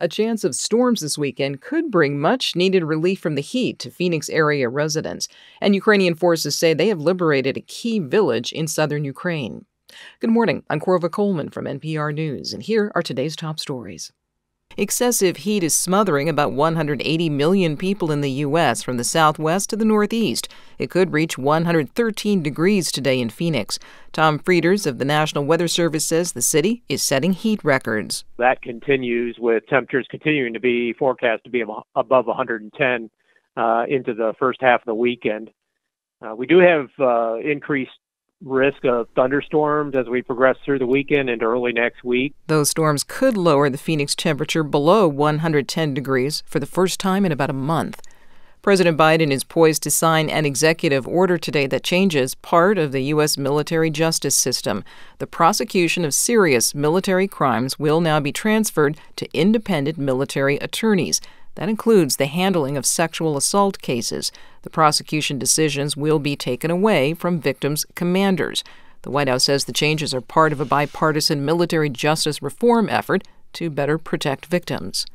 A chance of storms this weekend could bring much-needed relief from the heat to Phoenix area residents, and Ukrainian forces say they have liberated a key village in southern Ukraine. Good morning, I'm Corva Coleman from NPR News, and here are today's top stories. Excessive heat is smothering about 180 million people in the U.S. from the southwest to the northeast. It could reach 113 degrees today in Phoenix. Tom Frieders of the National Weather Service says the city is setting heat records. That continues with temperatures continuing to be forecast to be above 110 into the first half of the weekend. We do have increased risk of thunderstorms as we progress through the weekend and early next week. Those storms could lower the Phoenix temperature below 110 degrees for the first time in about a month. President Biden is poised to sign an executive order today that changes part of the U.S. military justice system. The prosecution of serious military crimes will now be transferred to independent military attorneys. That includes the handling of sexual assault cases. The prosecution decisions will be taken away from victims' commanders. The White House says the changes are part of a bipartisan military justice reform effort to better protect victims.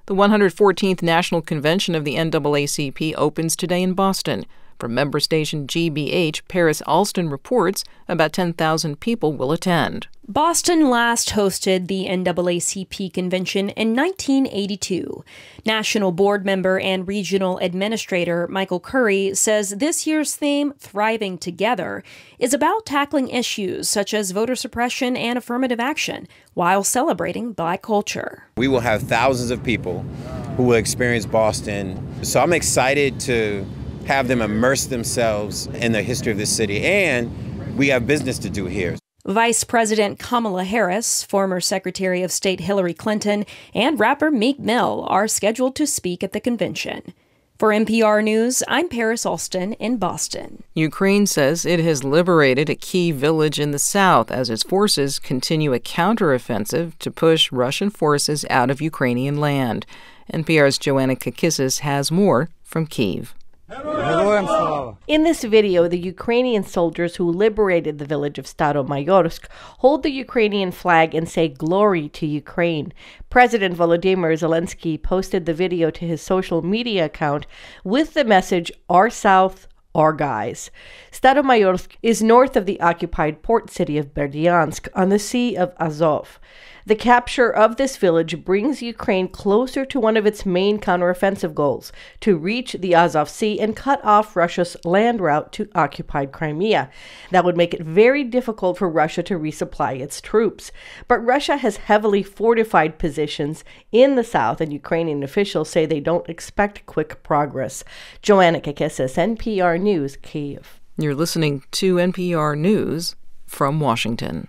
The 114th National Convention of the NAACP opens today in Boston. From member station GBH, Paris Alston reports about 10,000 people will attend. Boston last hosted the NAACP convention in 1982. National board member and regional administrator Michael Curry says this year's theme, Thriving Together, is about tackling issues such as voter suppression and affirmative action while celebrating Black culture. We will have thousands of people who will experience Boston. So I'm excited to have them immerse themselves in the history of this city, and we have business to do here. Vice President Kamala Harris, former Secretary of State Hillary Clinton, and rapper Meek Mill are scheduled to speak at the convention. For NPR News, I'm Paris Alston in Boston. Ukraine says it has liberated a key village in the south as its forces continue a counteroffensive to push Russian forces out of Ukrainian land. NPR's Joanna Kakissis has more from Kyiv. In this video, the Ukrainian soldiers who liberated the village of Staromayorsk hold the Ukrainian flag and say glory to Ukraine. President Volodymyr Zelensky posted the video to his social media account with the message, "Our South, our guys." Staromayorsk is north of the occupied port city of Berdyansk on the Sea of Azov. The capture of this village brings Ukraine closer to one of its main counteroffensive goals, to reach the Azov Sea and cut off Russia's land route to occupied Crimea. That would make it very difficult for Russia to resupply its troops. But Russia has heavily fortified positions in the south, and Ukrainian officials say they don't expect quick progress. Joanna Kakissis, NPR News, Kyiv. You're listening to NPR News from Washington.